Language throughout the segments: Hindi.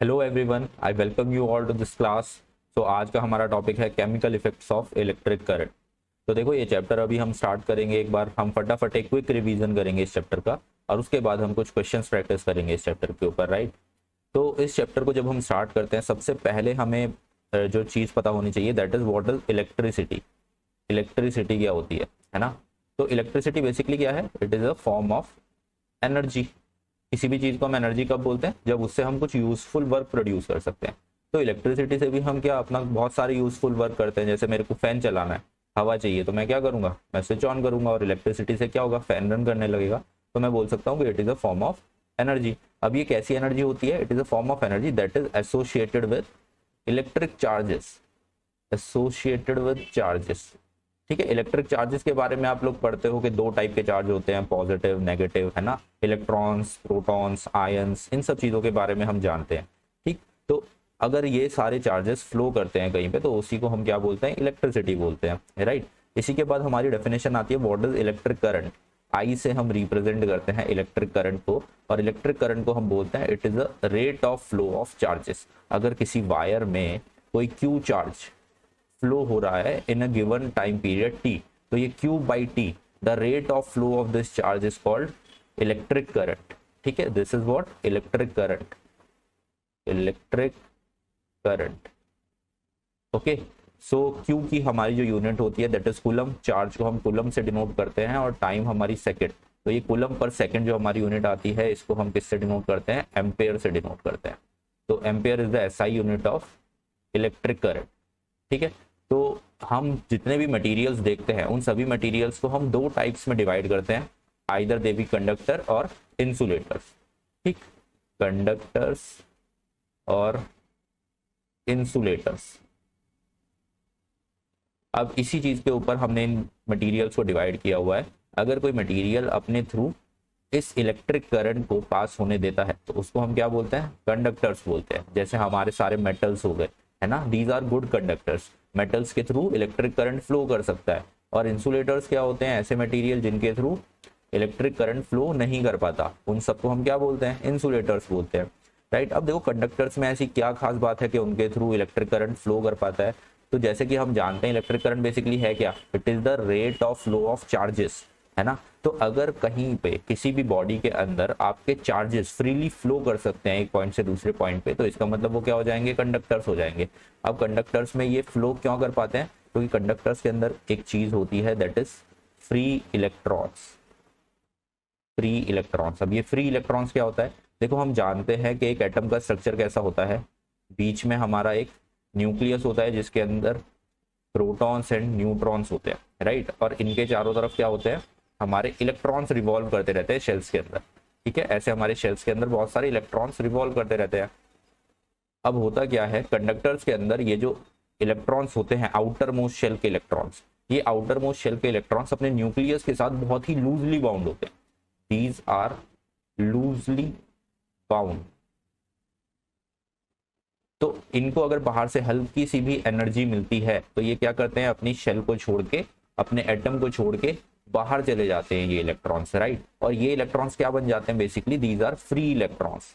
Hello everyone, I welcome you all to this class. तो आज का हमारा टॉपिक है chemical effects of electric current. तो देखो, ये चैप्टर अभी हम स्टार्ट करेंगे। एक बार हम फटाफट एक क्विक रिवीजन करेंगे इस चैप्टर का, और उसके बाद हम कुछ क्वेश्चंस प्रैक्टिस करेंगे इस चैप्टर के ऊपर, राइट। तो इस चैप्टर को जब हम स्टार्ट करते हैं, सबसे पहले हमें जो चीज़ पता होनी चाहिए, that is what is electricity. Electricity क्या होती है ना। तो इलेक्ट्रिसिटी बेसिकली क्या है? It is a form of energy. किसी भी चीज को हम एनर्जी कब बोलते हैं? जब उससे हम कुछ यूजफुल वर्क प्रोड्यूस कर सकते हैं। तो इलेक्ट्रिसिटी से भी हम क्या अपना बहुत सारे यूजफुल वर्क करते हैं। जैसे मेरे को फैन चलाना है, हवा चाहिए, तो मैं क्या करूंगा? मैं स्विच ऑन करूंगा, और इलेक्ट्रिसिटी से क्या होगा? फैन रन करने लगेगा। तो मैं बोल सकता हूँ कि it is a form of energy. अब ये कैसी एनर्जी होती है? It is a form of energy that is associated with electric charges. Associated with charges, ठीक है। इलेक्ट्रिक चार्जेस के बारे में आप लोग पढ़ते हो कि दो टाइप के चार्ज होते हैं, पॉजिटिव नेगेटिव, है ना। इलेक्ट्रॉन्स, प्रोटॉन्स, आयंस, इन सब चीज़ों के बारे में हम जानते हैं, ठीक। तो अगर ये सारे चार्जेस फ्लो करते हैं कहीं पे, तो उसी को हम क्या बोलते हैं? इलेक्ट्रिसिटी बोलते हैं, राइट। इसी के बाद हमारी डेफिनेशन आती है, व्हाट इज इलेक्ट्रिक करंट। आई से हम रिप्रेजेंट करते हैं इलेक्ट्रिक करंट को, और इलेक्ट्रिक करंट को हम बोलते हैं it is a rate of flow of charges. अगर किसी वायर में कोई क्यू चार्ज फ्लो हो रहा है in a given time period t, तो ये Q by t, the rate of flow of this charge is called electric current, ठीक है। This is what? Electric current. Electric current, okay. So Q की हमारी जो यूनिट होती है दैट इज कूलम। चार्ज को हम कूलम से डिनोट करते हैं, और टाइम हमारी सेकंड। तो ये कूलम पर सेकंड जो हमारी यूनिट आती है, इसको हम किससे डिनोट करते हैं? एम्पेयर से डिनोट करते हैं। तो ampere is the SI unit of electric current, ठीक है। तो हम जितने भी मटेरियल्स देखते हैं, उन सभी मटेरियल्स को हम दो टाइप्स में डिवाइड करते हैं, आइदर दे बी कंडक्टर और इंसुलेटर्स, ठीक। कंडक्टर्स और इंसुलेटर्स। अब इसी चीज के ऊपर हमने इन मटेरियल्स को डिवाइड किया हुआ है। अगर कोई मटेरियल अपने थ्रू इस इलेक्ट्रिक करंट को पास होने देता है, तो उसको हम क्या बोलते हैं? कंडक्टर्स बोलते हैं। जैसे हमारे सारे मेटल्स हो गए, है ना, these are good conductors. Metals के थ्रू इलेक्ट्रिक करंट फ्लो कर सकता है। और इंसुलेटर्स क्या होते हैं? ऐसे मटेरियल जिनके थ्रू इलेक्ट्रिक करंट फ्लो नहीं कर पाता, उन सबको हम क्या बोलते हैं? इंसुलेटर्स बोलते हैं, राइट। अब देखो, कंडक्टर्स में ऐसी क्या खास बात है कि उनके थ्रू इलेक्ट्रिक करंट फ्लो कर पाता है? तो जैसे कि हम जानते हैं, इलेक्ट्रिक करंट बेसिकली है क्या? It is the rate of flow of charges, है ना। तो अगर कहीं पे किसी भी बॉडी के अंदर आपके चार्जेस फ्रीली फ्लो कर सकते हैं एक पॉइंट से दूसरे पॉइंट पे, तो इसका मतलब वो क्या हो जाएंगे? कंडक्टर्स हो जाएंगे। अब कंडक्टर्स में ये फ्लो क्यों कर पाते हैं? क्योंकि कंडक्टर्स के अंदर एक चीज होती है that is free electrons. Free electrons. अब ये फ्री इलेक्ट्रॉन्स क्या होता है? देखो, हम जानते हैं कि एक एटम का स्ट्रक्चर कैसा होता है। बीच में हमारा एक न्यूक्लियस होता है, जिसके अंदर प्रोटॉन्स एंड न्यूट्रॉन्स होते हैं, राइट। और इनके चारों तरफ क्या होते हैं? हमारे इलेक्ट्रॉन्स रिवॉल्व करते रहते हैं शेल्स के अंदर, ठीक है। ऐसे हमारे शेल्स के अंदर बहुत सारे इलेक्ट्रॉन्स रिवॉल्व करते रहते हैं। अब होता क्या है, कंडक्टर्स के अंदर ये जो इलेक्ट्रॉन्स होते हैं, आउटर मोस्ट शेल के इलेक्ट्रॉन्स, ये आउटर मोस्ट शेल के इलेक्ट्रॉन्स अपने न्यूक्लियस के साथ बहुत ही लूजली बाउंड होते हैं। These are loosely bound. तो इनको अगर बाहर से हल्की सी भी एनर्जी मिलती है, तो ये क्या करते हैं? अपनी शेल को छोड़ के, अपने एटम को छोड़ के बाहर चले जाते हैं ये इलेक्ट्रॉन्स, राइट। और ये इलेक्ट्रॉन्स क्या बन जाते हैं? Basically these are free electrons.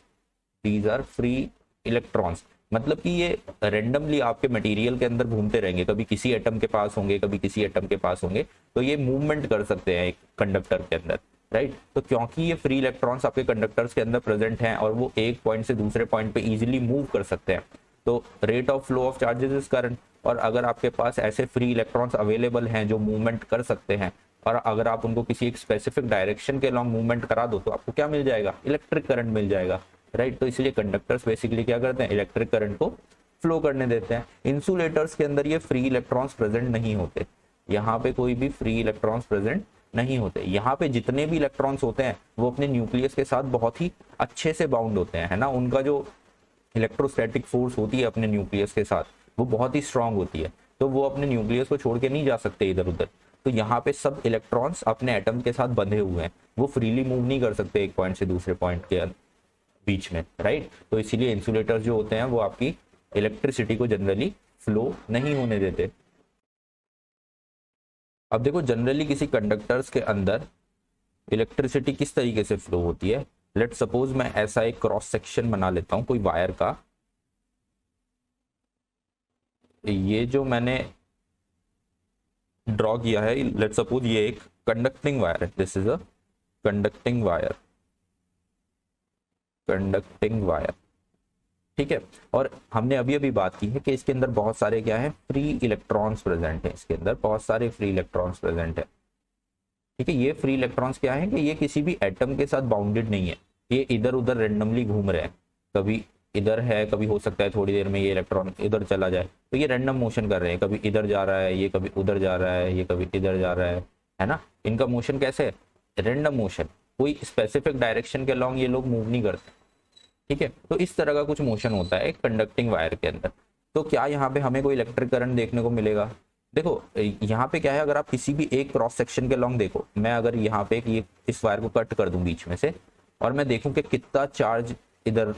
These are free electrons, मतलब कि ये रेंडमली आपके मटेरियल के अंदर घूमते रहेंगे। कभी किसी एटम के पास होंगे, कभी किसी एटम के पास होंगे। तो ये मूवमेंट कर सकते हैं एक कंडक्टर के अंदर, राइट। तो क्योंकि ये फ्री इलेक्ट्रॉन्स आपके कंडक्टर्स के अंदर प्रेजेंट हैं, और वो एक पॉइंट से दूसरे पॉइंट पे इजीली मूव कर सकते हैं, तो rate of flow of charges is current. और अगर आपके पास ऐसे फ्री इलेक्ट्रॉन्स अवेलेबल हैं जो मूवमेंट कर सकते हैं, और अगर आप उनको किसी एक स्पेसिफिक डायरेक्शन के लॉन्ग मूवमेंट करा दो, तो आपको क्या मिल जाएगा? इलेक्ट्रिक करंट मिल जाएगा, राइट। तो इसलिए कंडक्टर्स बेसिकली क्या करते हैं? इलेक्ट्रिक करंट को फ्लो करने देते हैं। इंसुलेटर्स के अंदर ये फ्री इलेक्ट्रॉन्स प्रेजेंट नहीं होते। यहाँ पे कोई भी फ्री इलेक्ट्रॉन्स प्रेजेंट नहीं होते। यहाँ पे जितने भी इलेक्ट्रॉन्स होते हैं, वो अपने न्यूक्लियस के साथ बहुत ही अच्छे से बाउंड होते हैं, है ना। उनका जो इलेक्ट्रोस्टैटिक फोर्स होती है अपने न्यूक्लियस के साथ, वो बहुत ही स्ट्रांग होती है। तो वो अपने न्यूक्लियस को छोड़ के नहीं जा सकते इधर उधर। तो यहाँ पे सब इलेक्ट्रॉन्स अपने एटम के साथ बंधे हुए हैं, वो फ्रीली मूव नहीं कर सकते एक पॉइंट से दूसरे पॉइंट के बीच में, राइट। तो इसीलिए इंसुलेटर्स जो होते हैं, वो आपकी इलेक्ट्रिसिटी को जनरली फ्लो नहीं होने देते। अब देखो, जनरली किसी कंडक्टर्स के अंदर इलेक्ट्रिसिटी किस तरीके से फ्लो होती है। लेट सपोज मैं ऐसा एक क्रॉस सेक्शन बना लेता हूँ कोई वायर का, ये जो मैंने ड्रॉ किया है, लेट्स सपोज ये एक कंडक्टिंग वायर है, this is a conducting wire, conducting wire, ठीक है। और हमने अभी अभी बात की है कि इसके अंदर बहुत सारे क्या है, फ्री इलेक्ट्रॉन्स प्रेजेंट है, इसके अंदर बहुत सारे फ्री इलेक्ट्रॉन्स प्रेजेंट है, ठीक है। ये फ्री इलेक्ट्रॉन्स क्या है कि ये किसी भी एटम के साथ बाउंडेड नहीं है, ये इधर उधर रेंडमली घूम रहे हैं, कभी इधर है, कभी हो सकता है थोड़ी देर में ये इलेक्ट्रॉन इधर चला जाए, तो ये रैंडम मोशन कर रहे हैं, कभी इधर जा रहा है, ये कभी उधर जा रहा है, ये कभी इधर जा रहा है ना। इनका मोशन कैसे है, रैंडम मोशन, कोई स्पेसिफिक डायरेक्शन के अलॉन्ग ये लोग मूव नहीं करते, ठीक है। तो इस तरह का कुछ मोशन होता है कंडक्टिंग वायर के अंदर। तो क्या यहाँ पे हमें कोई इलेक्ट्रिक करंट देखने को मिलेगा, देखो यहाँ पे क्या है, अगर आप किसी भी एक क्रॉस सेक्शन के लॉन्ग देखो, मैं अगर यहाँ पे ये इस वायर को कट कर दूं बीच में से, और मैं देखूं कि कितना चार्ज इधर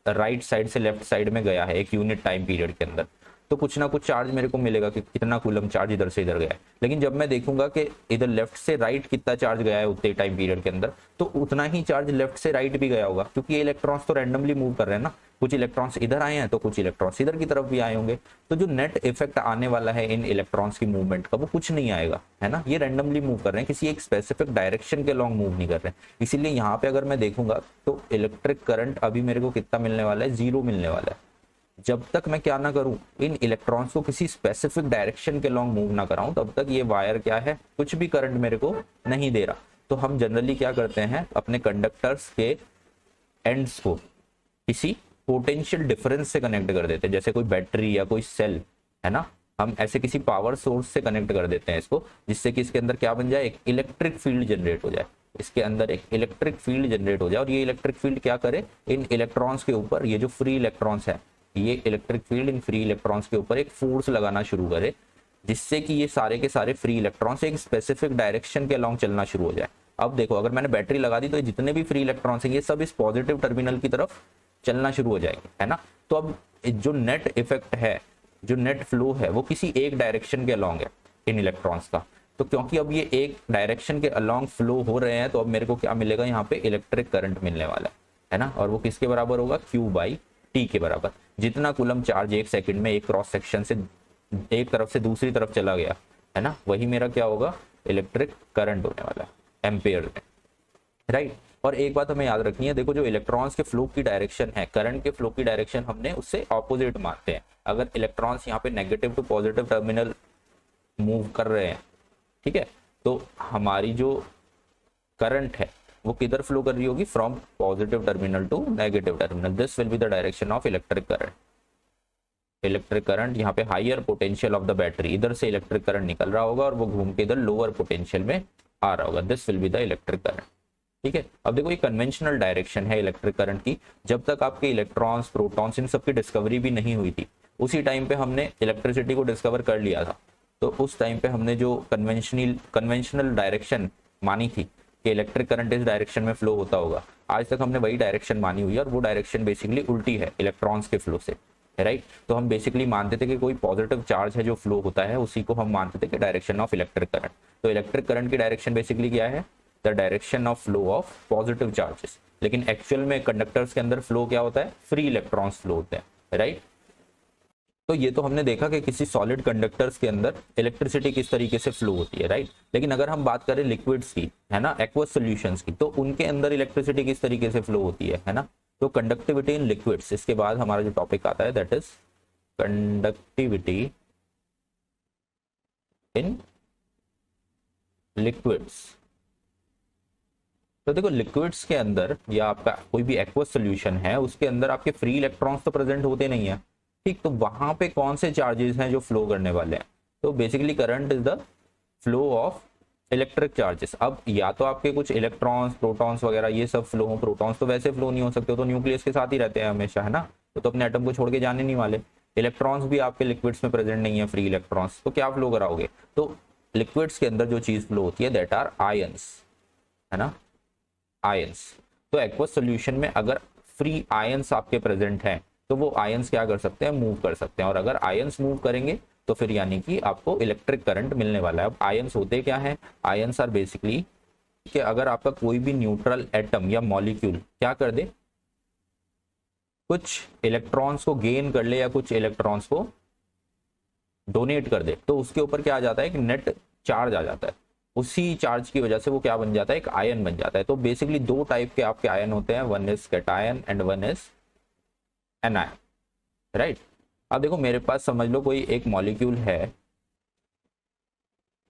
राइट साइड से लेफ्ट साइड में गया है एक यूनिट टाइम पीरियड के अंदर, तो कुछ ना कुछ चार्ज मेरे को मिलेगा कि कितना कूलम चार्ज इधर से इधर गया है। लेकिन जब मैं देखूंगा कि इधर लेफ्ट से राइट कितना चार्ज गया है उतने टाइम पीरियड के अंदर, तो उतना ही चार्ज लेफ्ट से राइट भी गया होगा, क्योंकि ये इलेक्ट्रॉन्स तो रैंडमली मूव कर रहे हैं ना, कुछ इलेक्ट्रॉन्स इधर आए हैं तो कुछ इलेक्ट्रॉन्स इधर की तरफ भी आए होंगे। तो जो नेट इफेक्ट आने वाला है इन इलेक्ट्रॉन्स की मूवमेंट का, वो कुछ नहीं आएगा, है ना। ये रैंडमली मूव कर रहे हैं, किसी एक स्पेसिफिक डायरेक्शन के लॉन्ग मूव नहीं कर रहे हैं। इसीलिए यहाँ पे अगर मैं देखूंगा तो इलेक्ट्रिक करंट अभी मेरे को कितना मिलने वाला है, 0 मिलने वाला है, जब तक मैं क्या ना करूं, इन इलेक्ट्रॉन्स को किसी स्पेसिफिक डायरेक्शन के लॉन्ग मूव ना कराऊं, तब तक ये वायर क्या है, कुछ भी करंट मेरे को नहीं दे रहा। तो हम जनरली क्या करते हैं, अपने कंडक्टर्स के एंड्स को किसी पोटेंशियल डिफरेंस से कनेक्ट कर देते हैं, जैसे कोई बैटरी या कोई सेल, है ना, हम ऐसे किसी पावर सोर्स से कनेक्ट कर देते हैं इसको, जिससे कि इसके अंदर क्या बन जाए, एक इलेक्ट्रिक फील्ड जनरेट हो जाए, इसके अंदर एक इलेक्ट्रिक फील्ड जनरेट हो जाए, और ये इलेक्ट्रिक फील्ड क्या करे, इन इलेक्ट्रॉन्स के ऊपर, ये जो फ्री इलेक्ट्रॉन्स है, ये electric field in free electrons के ऊपर एक फोर्स लगाना शुरू करे, जिससे कि ये सारे के सारे फ्री इलेक्ट्रॉन्स एक स्पेसिफिक डायरेक्शन के अलॉन्ग चलना शुरू हो जाए। अब देखो, अगर मैंने बैटरी लगा दी तो जितने भी फ्री इलेक्ट्रॉन्स हैं ये सब इस पॉजिटिव टर्मिनल की तरफ चलना शुरू हो जाएंगे, है ना। तो अब जो नेट इफेक्ट है, जो नेट फ्लो है, वो किसी एक डायरेक्शन के अलॉन्ग है इन इलेक्ट्रॉन्स का। तो क्योंकि अब ये एक डायरेक्शन के अलॉन्ग फ्लो हो रहे हैं, तो अब मेरे को क्या मिलेगा, यहाँ पे इलेक्ट्रिक करंट मिलने वाला है ना। और वो किसके बराबर होगा, Q/T के बराबर। जितना कूलम चार्ज एक सेकंड में एक क्रॉस सेक्शन से एक तरफ से दूसरी तरफ चला गया, है ना, वही मेरा क्या होगा, इलेक्ट्रिक करंट होने वाला है एम्पेयर में, राइट। और एक बात हमें याद रखनी है, देखो जो इलेक्ट्रॉन्स के फ्लो की डायरेक्शन है, करंट के फ्लो की डायरेक्शन हमने उससे ऑपोजिट मानते हैं। अगर इलेक्ट्रॉन्स यहाँ पे negative to positive terminal move कर रहे हैं, ठीक है, तो हमारी जो करंट है वो किधर फ्लो कर रही होगी, from positive terminal to negative terminal, this will be the direction of electric current. Electric current यहाँ पे higher potential of the battery, इधर से इलेक्ट्रिक करंट निकल रहा होगा और वो घूम के इधर लोअर पोटेंशियल में आ रहा होगा, this will be the electric current, ठीक है। अब देखो, ये कन्वेंशनल डायरेक्शन है इलेक्ट्रिक करंट की। जब तक आपके इलेक्ट्रॉन्स, प्रोटॉन्स, इन सब की डिस्कवरी भी नहीं हुई थी, उसी टाइम पे हमने इलेक्ट्रिसिटी को डिस्कवर कर लिया था। तो उस टाइम पे हमने जो कन्वेंशनल डायरेक्शन मानी थी कि इलेक्ट्रिक करंट इस डायरेक्शन में फ्लो होता होगा, आज तक हमने वही डायरेक्शन मानी हुई है, और वो डायरेक्शन बेसिकली उल्टी है इलेक्ट्रॉन्स के फ्लो से, राइट। तो हम बेसिकली मानते थे कि कोई पॉजिटिव चार्ज है जो फ्लो होता है, उसी को हम मानते थे कि डायरेक्शन ऑफ इलेक्ट्रिक करंट। तो इलेक्ट्रिक करंट की डायरेक्शन बेसिकली क्या है, the direction of flow of positive charges. लेकिन एक्चुअल में कंडक्टर्स के अंदर फ्लो क्या होता है, फ्री इलेक्ट्रॉन्स फ्लो होते हैं, राइट। तो ये तो हमने देखा कि किसी सॉलिड कंडक्टर्स के अंदर इलेक्ट्रिसिटी किस तरीके से फ्लो होती है, राइट। लेकिन अगर हम बात करें लिक्विड्स की, है ना, एक्वस सॉल्यूशंस की, तो उनके अंदर इलेक्ट्रिसिटी किस तरीके से फ्लो होती है ना। तो कंडक्टिविटी इन लिक्विड्स, इसके बाद हमारा जो टॉपिक आता है that is conductivity in liquids. तो देखो, लिक्विड्स के अंदर या आपका कोई भी एक्वस सॉल्यूशन है, उसके अंदर आपके फ्री इलेक्ट्रॉन्स तो प्रेजेंट होते नहीं है, ठीक। तो वहां पे कौन से चार्जेस हैं जो फ्लो करने वाले हैं, तो basically current is the flow of electric charges. अब या तो आपके कुछ इलेक्ट्रॉन्स, प्रोटॉन्स वगैरह ये सब फ्लो हो, प्रोटॉन्स तो वैसे फ्लो नहीं हो सकते, तो न्यूक्लियस के साथ ही रहते हैं हमेशा, है ना, तो अपने एटम को छोड़ के जाने नहीं वाले। इलेक्ट्रॉन्स भी आपके लिक्विड्स में प्रेजेंट नहीं है, फ्री इलेक्ट्रॉन्स, तो क्या फ्लो कराओगे। तो लिक्विड्स के अंदर जो चीज फ्लो होती है दैट आर आयंस, है ना, आयंस। तो एक्वस सॉल्यूशन में अगर फ्री आयंस आपके प्रेजेंट हैं, तो वो आयंस क्या कर सकते हैं, मूव कर सकते हैं। और अगर आयंस मूव करेंगे तो फिर यानी कि आपको इलेक्ट्रिक करंट मिलने वाला है। अब आयंस होते क्या है, आयंस आर बेसिकली कि अगर आपका कोई भी न्यूट्रल एटम या मॉलिक्यूल क्या कर दे, कुछ इलेक्ट्रॉन्स को गेन कर ले या कुछ इलेक्ट्रॉन्स को डोनेट कर दे तो उसके ऊपर क्या आ जाता है, एक नेट चार्ज आ जाता है। उसी चार्ज की वजह से वो क्या बन जाता है, एक आयन बन जाता है। तो बेसिकली दो टाइप के आपके आयन होते हैं, one is cation and one is anion, right. अब देखो मेरे पास समझ लो कोई एक मॉलिक्यूल है,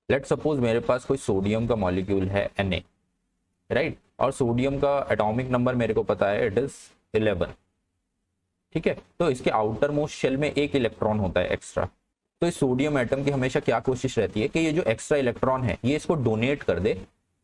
लेट सपोज मेरे पास कोई सोडियम का मॉलिक्यूल है Na, राइट। और सोडियम का एटॉमिक नंबर मेरे को पता है, इट इज 11, ठीक है। तो इसके आउटर मोस्ट शेल में एक इलेक्ट्रॉन होता है एक्स्ट्रा। तो इस सोडियम एटम की हमेशा क्या कोशिश रहती है कि ये जो एक्स्ट्रा इलेक्ट्रॉन है ये इसको डोनेट कर दे,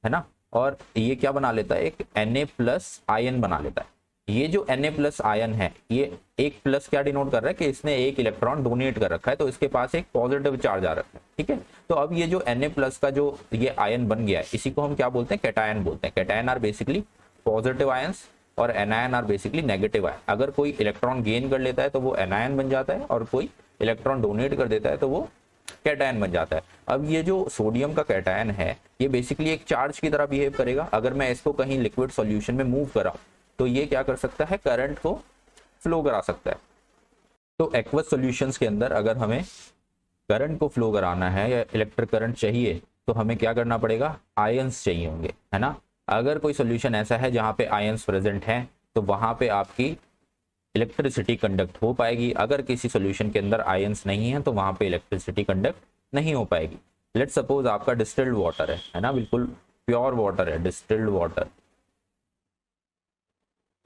है ना। और ये क्या बना लेता है, एक Na+ आयन बना लेता है। ये जो Na+ आयन है, ये एक प्लस क्या डिनोट कर रहा है कि इसने एक इलेक्ट्रॉन डोनेट कर रखा है, तो इसके पास एक पॉजिटिव चार्ज आ रखा है, ठीक है। तो अब ये जो Na+ का जो ये आयन बन गया है, इसी को हम क्या बोलते हैं, कैटायन बोलते हैं। Cation are basically positive ions और anion are basically negative ion. अगर कोई इलेक्ट्रॉन गेन कर लेता है तो वो एनायन बन जाता है, और कोई इलेक्ट्रॉन डोनेट कर देता है तो वो कैटायन बन जाता है। अब ये जो सोडियम का कैटायन है ये बेसिकली एक चार्ज की तरह बिहेव करेगा। अगर मैं इसको कहीं लिक्विड सॉल्यूशन में मूव करा तो ये क्या कर सकता है, करंट को फ्लो करा सकता है। तो एक्वस सॉल्यूशंस के अंदर अगर हमें करंट को फ्लो कराना है या इलेक्ट्रिक करंट चाहिए तो हमें क्या करना पड़ेगा, आयंस चाहिए होंगे, है ना। अगर कोई सॉल्यूशन ऐसा है जहां पे आयंस प्रेजेंट हैं तो वहां पे आपकी इलेक्ट्रिसिटी कंडक्ट हो पाएगी। अगर किसी सॉल्यूशन के अंदर आयंस नहीं है तो वहां पे इलेक्ट्रिसिटी कंडक्ट नहीं हो पाएगी। लेट सपोज आपका डिस्टिल्ड वाटर है ना, बिल्कुल प्योर वाटर है, डिस्टिल्ड वाटर,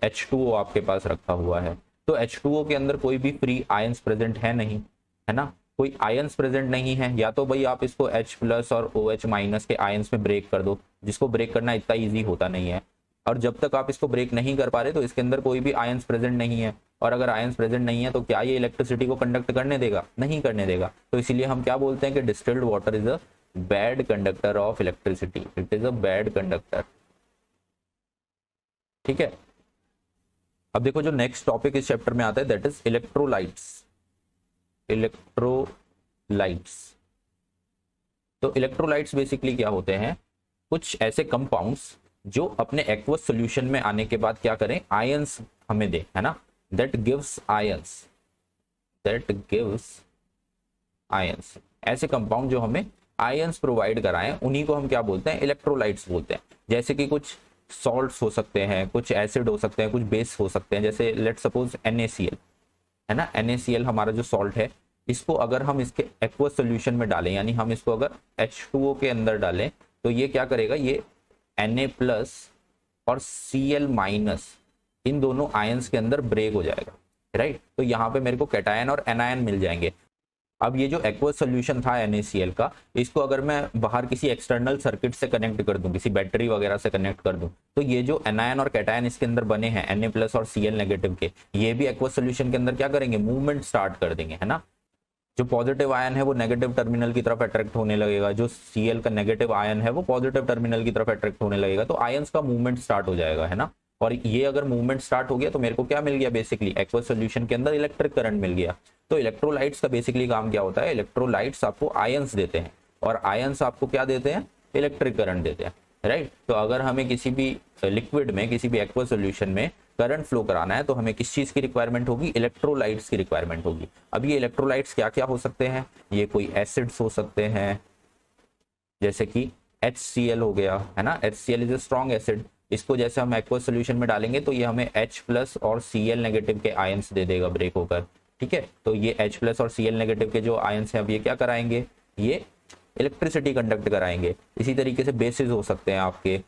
H2O आपके पास रखा हुआ है। तो H2O के अंदर कोई भी फ्री आयंस प्रेजेंट है नहीं, है ना, कोई आयंस प्रेजेंट नहीं है। या तो भाई आप इसको H+ और OH- के आयंस में ब्रेक कर दो, जिसको ब्रेक करना इतना ईजी होता नहीं है। और जब तक आप इसको ब्रेक नहीं कर पा रहे तो इसके अंदर कोई भी आयंस प्रेजेंट नहीं है। और अगर आयंस प्रेजेंट नहीं है तो क्या ये इलेक्ट्रिसिटी को कंडक्ट करने देगा, नहीं करने देगा। तो इसीलिए हम क्या बोलते हैं कि distilled water is a bad conductor of electricity, it is a bad conductor, ठीक है। अब देखो जो नेक्स्ट टॉपिक इस चैप्टर में आता है दैट इज इलेक्ट्रोलाइट्स। इलेक्ट्रोलाइट्स, तो इलेक्ट्रोलाइट्स बेसिकली क्या होते हैं, कुछ ऐसे कंपाउंड्स जो अपने एक्वस सॉल्यूशन में आने के बाद क्या करें, आयंस हमें दे, है ना, that gives ions, that gives ions. ऐसे कंपाउंड जो हमें आयंस प्रोवाइड कराएं उन्हीं को हम क्या बोलते हैं, इलेक्ट्रोलाइट्स बोलते हैं। जैसे कि कुछ सॉल्ट्स हो सकते हैं, कुछ एसिड हो सकते हैं, कुछ बेस हो सकते हैं। जैसे लेट सपोज NaCl, है ना, NaCl हमारा जो सॉल्ट है, इसको अगर हम इसके एक्वस सॉल्यूशन में डालें, यानी हम इसको अगर H2O के अंदर डालें तो ये क्या करेगा, ये Na+ और Cl- इन दोनों आयंस के अंदर ब्रेक हो जाएगा, राइट। तो यहाँ पे मेरे को कैटायन और एनायन मिल जाएंगे। अब ये जो एक्वस सॉल्यूशन था NaCl का, इसको अगर मैं बाहर किसी एक्सटर्नल सर्किट से कनेक्ट कर दूं, किसी बैटरी वगैरह से कनेक्ट कर दूं, तो ये जो एनायन और कैटायन इसके अंदर बने हैं Na+ और Cl- के, ये भी एक्वस सॉल्यूशन के अंदर क्या करेंगे, मूवमेंट स्टार्ट कर देंगे, है ना। जो पॉजिटिव आयन है वो नेगेटिव टर्मिनल की तरफ अट्रैक्ट होने लगेगा, जो Cl का नेगेटिव आयन है वो पॉजिटिव टर्मिनल की तरफ अट्रैक्ट होने लगेगा। तो आयंस का मूवमेंट स्टार्ट हो जाएगा, है ना। और ये अगर मूवमेंट स्टार्ट हो गया तो मेरे को क्या मिल गया, बेसिकली एक्वस सॉल्यूशन के अंदर इलेक्ट्रिक करंट मिल गया। तो इलेक्ट्रोलाइट्स का बेसिकली काम क्या होता है, इलेक्ट्रोलाइट्स आपको आयंस देते हैं और आयंस आपको क्या देते हैं, इलेक्ट्रिक करंट देते हैं, राइट। तो अगर हमें किसी भी लिक्विड में, किसी भी एक्वस सॉल्यूशन में करंट फ्लो कराना है तो हमें किस चीज की रिक्वायरमेंट होगी, इलेक्ट्रोलाइट्स की रिक्वायरमेंट होगी। अब ये इलेक्ट्रोलाइट्स क्या क्या हो सकते हैं, ये कोई एसिड्स हो सकते हैं, जैसे कि HCl हो गया, है ना, HCl is a strong acid. इसको जैसे हम एक्वस सॉल्यूशन में डालेंगे तो ये हमें H+ और Cl- के आयंस दे देगा ब्रेक होकर, ठीक है। तो ये H+ और Cl- के जो आयंस हैं अब ये क्या कराएंगे, ये इलेक्ट्रिसिटी कंडक्ट कराएंगे। इसी तरीके से बेसिस हो सकते हैं आपके,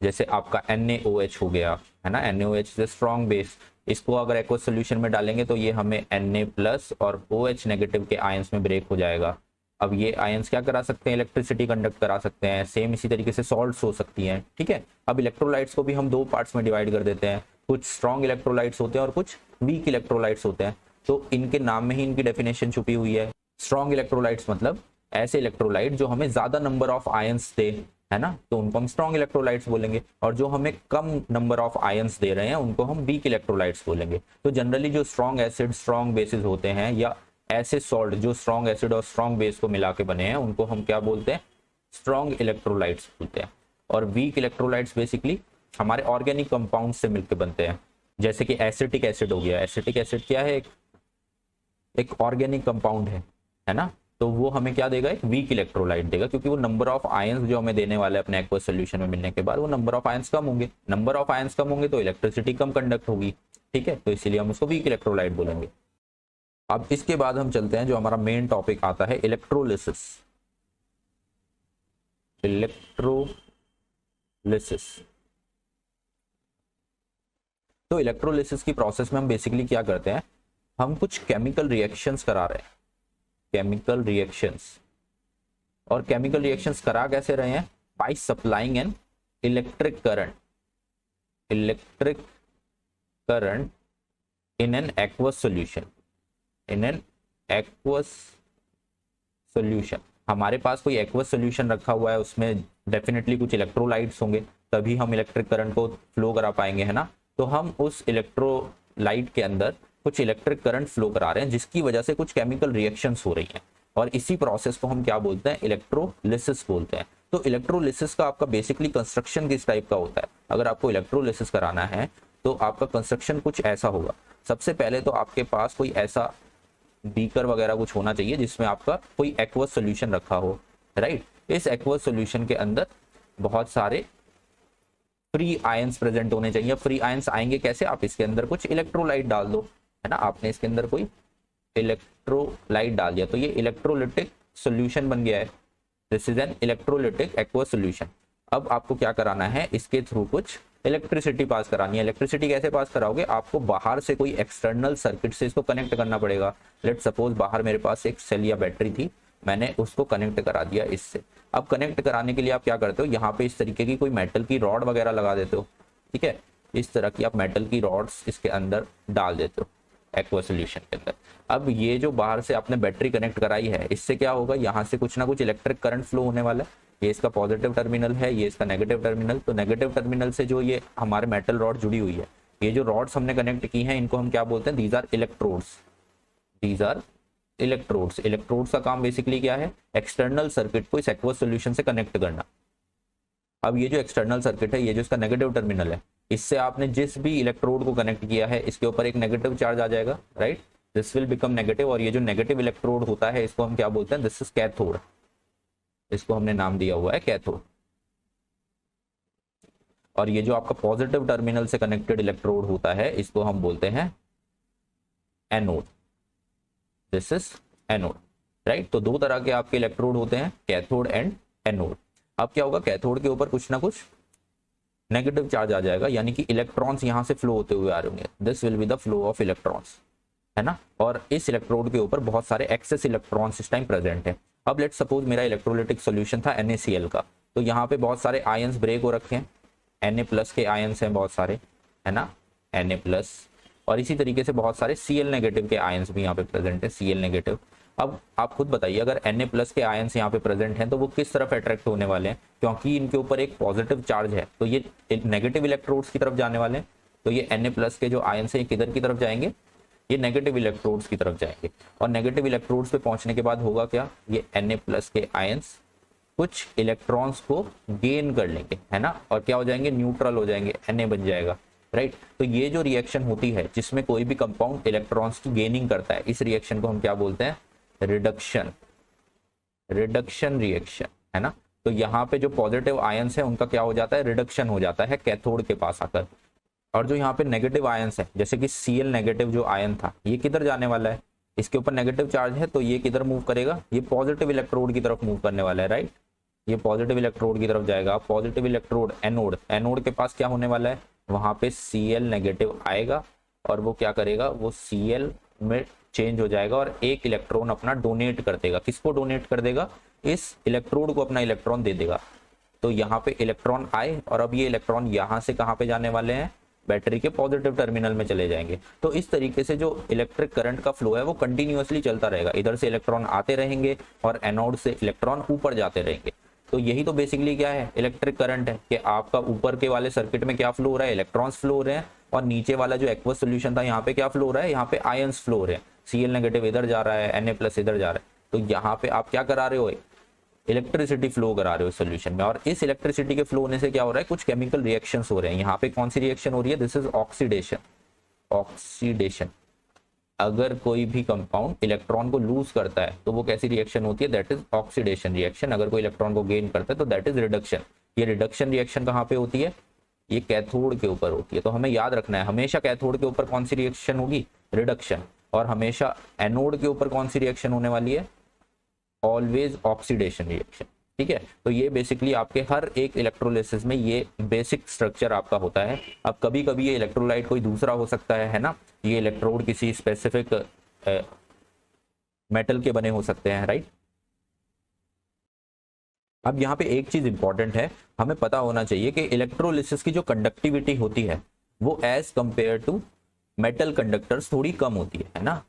जैसे आपका NaOH हो गया, है ना, NaOH इज स्ट्रॉन्ग बेस। इसको अगर एक्वस सॉल्यूशन में डालेंगे तो ये हमें Na+ और OH- के आयंस में ब्रेक हो जाएगा। अब ये आयंस क्या करा सकते हैं, इलेक्ट्रिसिटी कंडक्ट करा सकते हैं। सेम इसी तरीके से सॉल्ट्स हो सकती हैं, ठीक है। अब इलेक्ट्रोलाइट्स को भी हम दो पार्ट्स में डिवाइड कर देते हैं, कुछ स्ट्रॉन्ग इलेक्ट्रोलाइट्स होते हैं और कुछ वीक इलेक्ट्रोलाइट्स होते हैं। तो इनके नाम में ही इनकी डेफिनेशन छुपी हुई है। स्ट्रॉन्ग इलेक्ट्रोलाइट्स मतलब ऐसे इलेक्ट्रोलाइट जो हमें ज्यादा नंबर ऑफ आयंस दे, है ना, तो उनको हम स्ट्रॉन्ग इलेक्ट्रोलाइट्स बोलेंगे। और जो हमें कम नंबर ऑफ आयंस दे रहे हैं उनको हम वीक इलेक्ट्रोलाइट्स बोलेंगे। तो जनरली जो स्ट्रॉन्ग एसिड, स्ट्रॉन्ग बेसिस होते हैं या ऐसे सॉल्ट जो स्ट्रॉन्ग एसिड और स्ट्रॉन्ग बेस को मिला के बने हैं उनको हम क्या बोलते हैं, स्ट्रॉन्ग इलेक्ट्रोलाइट्स बोलते हैं। और वीक इलेक्ट्रोलाइट्स बेसिकली हमारे ऑर्गेनिक कंपाउंड से मिलकर बनते हैं, जैसे कि एसिटिक एसिड हो गया। एसिटिक एसिड क्या है, एक ऑर्गेनिक कंपाउंड है ना, तो वो हमें क्या देगा, एक वीक इलेक्ट्रोलाइट देगा, क्योंकि वो नंबर ऑफ आयंस जो हमें देने वाले हैं अपने एक्वस सोल्यूशन में मिलने के बाद, वो नंबर ऑफ आयंस कम होंगे, नंबर ऑफ आयंस कम होंगे तो इलेक्ट्रिसिटी कम कंडक्ट होगी, ठीक है, तो इसीलिए हम उसको वीक इलेक्ट्रोलाइट बोलेंगे। अब इसके बाद हम चलते हैं जो हमारा मेन टॉपिक आता है, इलेक्ट्रोलिसिस। इलेक्ट्रोलिसिस, तो इलेक्ट्रोलिसिस की प्रोसेस में हम बेसिकली क्या करते हैं, हम कुछ केमिकल रिएक्शंस करा रहे हैं, केमिकल रिएक्शंस, और केमिकल रिएक्शंस करा कैसे रहे हैं, by supplying an electric current, electric current in an aqueous solution, in an aqueous solution. हमारे पास कोई एक्वस सॉल्यूशन रखा हुआ है, उसमें डेफिनेटली कुछ इलेक्ट्रोलाइट्स होंगे, तभी हम इलेक्ट्रिक करंट को फ्लो करा पाएंगे, है ना। तो हम उस इलेक्ट्रोलाइट के अंदर कुछ इलेक्ट्रिक करंट फ्लो करा रहे हैं, जिसकी वजह से कुछ केमिकल रिएक्शंस हो रही हैं, और इसी प्रोसेस को हम क्या बोलते हैं, इलेक्ट्रोलिसिस बोलते हैं। तो इलेक्ट्रोलिसिस का आपका बेसिकली कंस्ट्रक्शन किस टाइप का होता है, अगर आपको इलेक्ट्रोलिसिस कराना है तो आपका कंस्ट्रक्शन कुछ ऐसा होगा। सबसे पहले तो आपके पास कोई ऐसा बीकर वगैरह कुछ होना चाहिए जिसमें आपका कोई एक्वस सॉल्यूशन रखा हो, राइट। इस एक्वस सॉल्यूशन के अंदर बहुत सारे फ्री आयंस प्रेजेंट होने चाहिए। फ्री आयंस आएंगे कैसे, आप इसके अंदर कुछ इलेक्ट्रोलाइट डाल दो, है ना, आपने इसके अंदर कोई इलेक्ट्रोलाइट डाल दिया तो ये इलेक्ट्रोलिटिक सॉल्यूशन बन गया है, this is an electrolytic aqueous solution. अब आपको क्या कराना है, इसके थ्रू कुछ इलेक्ट्रिसिटी पास करानी है। इलेक्ट्रिसिटी कैसे पास कराओगे, आपको बाहर से कोई एक्सटर्नल सर्किट से इसको कनेक्ट करना पड़ेगा। लेट सपोज बाहर मेरे पास एक सेल या बैटरी थी, मैंने उसको कनेक्ट करा दिया इससे। अब कनेक्ट कराने के लिए आप क्या करते हो, यहाँ पे इस तरीके की कोई मेटल की रॉड वगैरह लगा देते हो, ठीक है, इस तरह की आप मेटल की रॉड्स इसके अंदर डाल देते हो एक्वा सॉल्यूशन के अंदर। अब ये जो बाहर से आपने बैटरी कनेक्ट कराई है, इससे क्या होगा, यहाँ से कुछ ना कुछ इलेक्ट्रिक करंट फ्लो होने वाला है। ये इसका पॉजिटिव टर्मिनल है, ये इसका नेगेटिव टर्मिनल। तो नेगेटिव टर्मिनल से जो ये हमारे मेटल रॉड जुड़ी हुई है, ये जो रॉड्स हमने कनेक्ट की हैं, इनको हम क्या बोलते हैं, these are electrodes, these are electrodes. Electrodes का काम बेसिकली क्या है, एक्सटर्नल सर्किट को इस एक्वस सॉल्यूशन से कनेक्ट करना। अब ये जो एक्सटर्नल सर्किट है, ये जो इसका नेगेटिव टर्मिनल है, इससे आपने जिस भी इलेक्ट्रोड को कनेक्ट किया है, इसके ऊपर एक नेगेटिव चार्ज आ जाएगा, right, this will become negative. और ये जो नेगेटिव इलेक्ट्रोड होता है, इसको हम क्या बोलते हैं, दिस इज कैथोड, इसको हमने नाम दिया हुआ है कैथोड। और ये जो आपका पॉजिटिव टर्मिनल से कनेक्टेड इलेक्ट्रोड होता है, इसको हम बोलते हैं anode, this is anode, right. तो दो तरह के आपके इलेक्ट्रोड होते हैं, कैथोड एंड एनोड। अब क्या होगा, कैथोड के ऊपर कुछ ना कुछ नेगेटिव चार्ज आ जाएगा, यानी कि इलेक्ट्रॉन्स यहां से फ्लो होते हुए आ रहे होंगे, this will be the flow of electrons, है ना। और इस इलेक्ट्रोड के ऊपर बहुत सारे एक्सेस इलेक्ट्रॉन्स इस टाइम प्रेजेंट है। अब लेट सपोज मेरा इलेक्ट्रोलिटिक सॉल्यूशन था NaCl का, तो यहाँ पे बहुत सारे आयंस ब्रेक हो रखे हैं, Na+ के आयंस हैं बहुत सारे, है ना, Na+, और इसी तरीके से बहुत सारे Cl नेगेटिव के आयंस भी यहाँ पे प्रेजेंट है, Cl नेगेटिव। अब आप खुद बताइए, अगर Na+ के आयंस यहाँ पे प्रेजेंट हैं तो वो किस तरफ अट्रैक्ट होने वाले हैं, क्योंकि इनके ऊपर एक पॉजिटिव चार्ज है, तो ये नेगेटिव इलेक्ट्रोड्स की तरफ जाने वाले हैं। तो ये Na+ के जो आयंस हैं किधर की तरफ जाएंगे, ये नेगेटिव इलेक्ट्रोड्स की तरफ जाएंगे। और नेगेटिव इलेक्ट्रोड्स पे पहुंचने के बाद होगा क्या, ये Na+ के आयंस कुछ इलेक्ट्रॉन्स को गेन कर लेंगे, है ना, और क्या हो जाएंगे, न्यूट्रल हो जाएंगे, Na बन जाएगा, राइट। तो ये जो रिएक्शन होती है जिसमें कोई भी कंपाउंड इलेक्ट्रॉन्स की गेनिंग करता है, इस रिएक्शन को हम क्या बोलते हैं, रिडक्शन, रिडक्शन रिएक्शन, है ना। तो यहाँ पे जो पॉजिटिव आयंस है उनका क्या हो जाता है, रिडक्शन हो जाता है कैथोड के पास आकर। और जो यहाँ पे नेगेटिव आयंस है, जैसे कि Cl नेगेटिव जो आयन था, ये किधर जाने वाला है, इसके ऊपर नेगेटिव चार्ज है, तो ये किधर मूव करेगा, ये पॉजिटिव इलेक्ट्रोड की तरफ मूव करने वाला है, राइट, ये पॉजिटिव इलेक्ट्रोड की तरफ जाएगा। पॉजिटिव इलेक्ट्रोड एनोड, एनोड के पास क्या होने वाला है, वहां पे Cl नेगेटिव आएगा और वो क्या करेगा, वो Cl में चेंज हो जाएगा और एक इलेक्ट्रॉन अपना डोनेट कर देगा। किसको डोनेट कर देगा, इस इलेक्ट्रोड को अपना इलेक्ट्रॉन दे देगा। तो यहाँ पे इलेक्ट्रॉन आए और अब ये इलेक्ट्रॉन यहाँ से कहाँ पे जाने वाले हैं, बैटरी के पॉजिटिव टर्मिनल में चले जाएंगे। तो इस तरीके से जो इलेक्ट्रिक करंट का फ्लो है वो कंटिन्यूअसली चलता रहेगा, इधर से इलेक्ट्रॉन आते रहेंगे और एनोड से इलेक्ट्रॉन ऊपर जाते रहेंगे। तो यही तो बेसिकली क्या है, इलेक्ट्रिक करंट है, कि आपका ऊपर के वाले सर्किट में क्या फ्लो हो रहा है, इलेक्ट्रॉन्स फ्लो हो रहे हैं, और नीचे वाला जो एक्वस सॉल्यूशन था यहाँ पे क्या फ्लो हो रहा है, यहाँ पे आयंस फ्लो हो रहे हैं, Cl नेगेटिव इधर जा रहा है, Na+ इधर जा रहा है। तो यहाँ पे आप क्या करा रहे हो, इलेक्ट्रिसिटी फ्लो करा रहे हो सॉल्यूशन में, और इस इलेक्ट्रिसिटी के फ्लो होने से क्या हो रहा है, कुछ केमिकल रिएक्शंस हो रहे हैं। यहाँ पे कौन सी रिएक्शन हो रही है, दिस इज ऑक्सीडेशन, ऑक्सीडेशन, अगर कोई भी कंपाउंड इलेक्ट्रॉन को लूज करता है तो वो कैसी रिएक्शन होती है, दैट इज ऑक्सीडेशन रिएक्शन। अगर कोई इलेक्ट्रॉन को गेन करता है तो दैट इज रिडक्शन। ये रिडक्शन रिएक्शन कहाँ पे होती है, ये कैथोड के ऊपर होती है। तो हमें याद रखना है हमेशा कैथोड के ऊपर कौन सी रिएक्शन होगी, रिडक्शन, और हमेशा एनोड के ऊपर कौन सी रिएक्शन होने वाली है, ऑलवेज ऑक्सीडेशन रिएक्शन। ठीक है, तो ये बेसिकली आपके हर एक इलेक्ट्रोलिसिस में ये बेसिक स्ट्रक्चर आपका होता है। अब कभी कभी ये इलेक्ट्रोलाइट कोई दूसरा हो सकता है ना, ये इलेक्ट्रोड किसी स्पेसिफिक मेटल के बने हो सकते हैं, राइट। अब यहाँ पे एक चीज इंपॉर्टेंट है, हमें पता होना चाहिए कि इलेक्ट्रोलिसिस की जो कंडक्टिविटी होती है वो as compare to metal conductors थोड़ी कम होती है ना।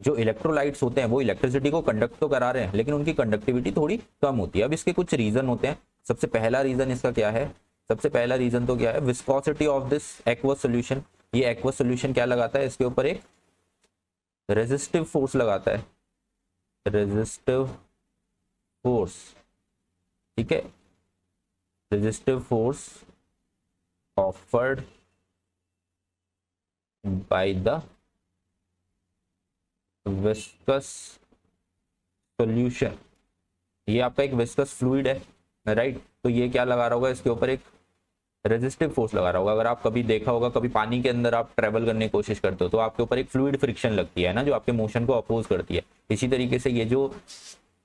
जो इलेक्ट्रोलाइट्स होते हैं वो इलेक्ट्रिसिटी को कंडक्ट तो करा रहे हैं लेकिन उनकी कंडक्टिविटी थोड़ी कम होती है। अब इसके कुछ रीजन होते हैं। सबसे पहला रीजन इसका क्या है, सबसे पहला रीजन तो क्या है, viscosity of this aqueous solution. ये एक्वस सोल्यूशन क्या लगाता है, इसके ऊपर एक रेजिस्टिव फोर्स लगाता है, रेजिस्टिव फोर्स। ठीक है, resistive force offered by the viscous solution. ये आपका एक विस्कस फ्लूइड है, राइट। तो ये क्या लगा रहा होगा, इसके ऊपर एक रेजिस्टिव फोर्स लगा रहा होगा। अगर आप कभी देखा होगा, कभी पानी के अंदर आप ट्रेवल करने की कोशिश करते हो तो आपके ऊपर एक फ्लूइड फ्रिक्शन लगती है ना, जो आपके मोशन को अपोज करती है। इसी तरीके से ये जो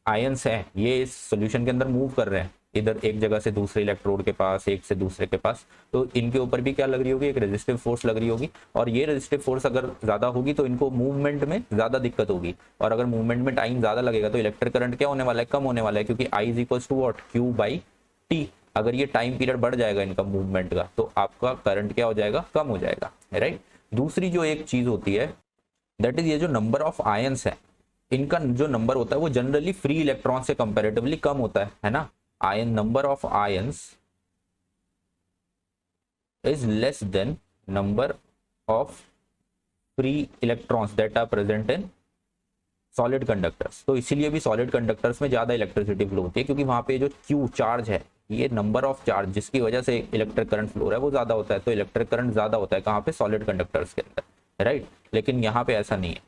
आयंस हैं ये इस सोल्यूशन के अंदर मूव कर रहे हैं, इधर एक जगह से दूसरे इलेक्ट्रोड के पास, एक से दूसरे के पास, तो इनके ऊपर भी क्या लग रही होगी, एक रेजिस्टिव फोर्स लग रही होगी। और ये रेजिस्टिव फोर्स अगर ज्यादा होगी तो इनको मूवमेंट में ज्यादा दिक्कत होगी, और अगर मूवमेंट में टाइम ज्यादा लगेगा तो इलेक्ट्रिक करंट क्या होने वाला है, कम होने वाला है, क्योंकि I is equal to what, Q by T। अगर ये टाइम पीरियड बढ़ जाएगा इनका मूवमेंट का तो आपका करंट क्या हो जाएगा, कम हो जाएगा, राइट। दूसरी जो एक चीज होती है दैट इज ये जो नंबर ऑफ आयंस है, इनका जो नंबर होता है वो जनरली फ्री इलेक्ट्रॉन से कंपैरेटिवली कम होता है ना। Ion number of ions is less than number of free electrons that are present in solid conductors. तो इसीलिए भी सॉलिड कंडक्टर्स में ज्यादा इलेक्ट्रिसिटी फ्लो होती है, क्योंकि वहां पे जो Q चार्ज है, ये नंबर ऑफ चार्ज जिसकी वजह से इलेक्ट्रिक करंट फ्लो रहा है वो ज्यादा होता है। तो इलेक्ट्रिक करंट ज्यादा होता है कहाँ पे, सॉलिड कंडक्टर्स के अंदर, राइट। लेकिन यहाँ पे ऐसा नहीं है।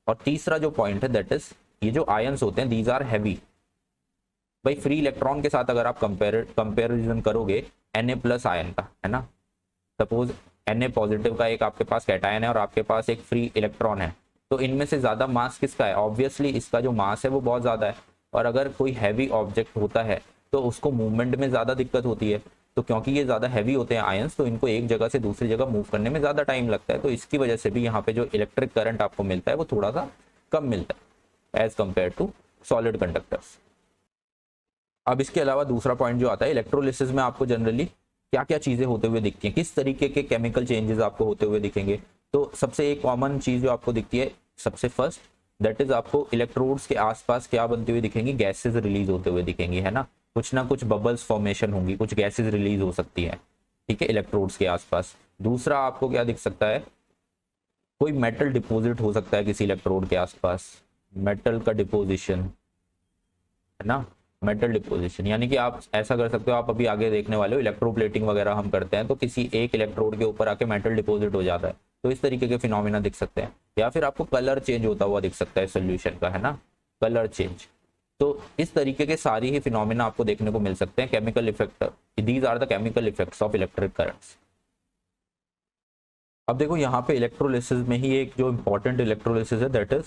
और तीसरा जो पॉइंट है दैट इज ये जो आयंस होते हैं दीज आर हैवी। भाई फ्री इलेक्ट्रॉन के साथ अगर आप कंपेरिजन करोगे Na+ आयन का, है ना, सपोज Na पॉजिटिव का एक आपके पास कैटायन है और आपके पास एक फ्री इलेक्ट्रॉन है, तो इनमें से ज्यादा मास किसका है, ऑब्वियसली इसका जो मास है वो बहुत ज्यादा है। और अगर कोई हैवी ऑब्जेक्ट होता है तो उसको मूवमेंट में ज्यादा दिक्कत होती है। तो क्योंकि ये ज्यादा हैवी होते हैं आयंस, तो इनको एक जगह से दूसरी जगह मूव करने में ज्यादा टाइम लगता है। तो इसकी वजह से भी यहाँ पे जो इलेक्ट्रिक करंट आपको मिलता है वो थोड़ा सा कम मिलता है as compare to solid conductors. अब इसके अलावा दूसरा पॉइंट जो आता है, इलेक्ट्रोलिसिस में आपको जनरली क्या क्या चीजें होते हुए दिखती हैं, किस तरीके के केमिकल चेंजेस आपको होते हुए दिखेंगे। तो सबसे एक कॉमन चीज जो आपको दिखती है, सबसे फर्स्ट दैट इज आपको इलेक्ट्रोड्स के आसपास क्या बनती हुई दिखेंगी, गैसेज रिलीज होते हुए दिखेंगी, है ना। कुछ ना कुछ बबल्स फॉर्मेशन होंगी, कुछ गैसेज रिलीज हो सकती है, ठीक है, इलेक्ट्रोड्स के आसपास। दूसरा आपको क्या दिख सकता है, कोई मेटल डिपोजिट हो सकता है किसी इलेक्ट्रोड के आसपास, मेटल का डिपोजिशन, है ना, मेटल डिपोजिशन। यानी कि आप ऐसा कर सकते हो, आप अभी आगे देखने वाले हो इलेक्ट्रोप्लेटिंग वगैरह हम करते हैं तो किसी एक इलेक्ट्रोड के ऊपर आके मेटल डिपोजिट हो जाता है, तो इस तरीके के फिनोमिना दिख सकते हैं। या फिर आपको कलर चेंज होता हुआ दिख सकता है सोल्यूशन का, है ना, कलर चेंज। तो इस तरीके के सारी ही फिनोमिना आपको देखने को मिल सकते हैं chemical effect. These are the chemical effects of electric currents. अब देखो यहाँ पे इलेक्ट्रोलिसिस में ही एक जो इंपॉर्टेंट इलेक्ट्रोलिसिस है that is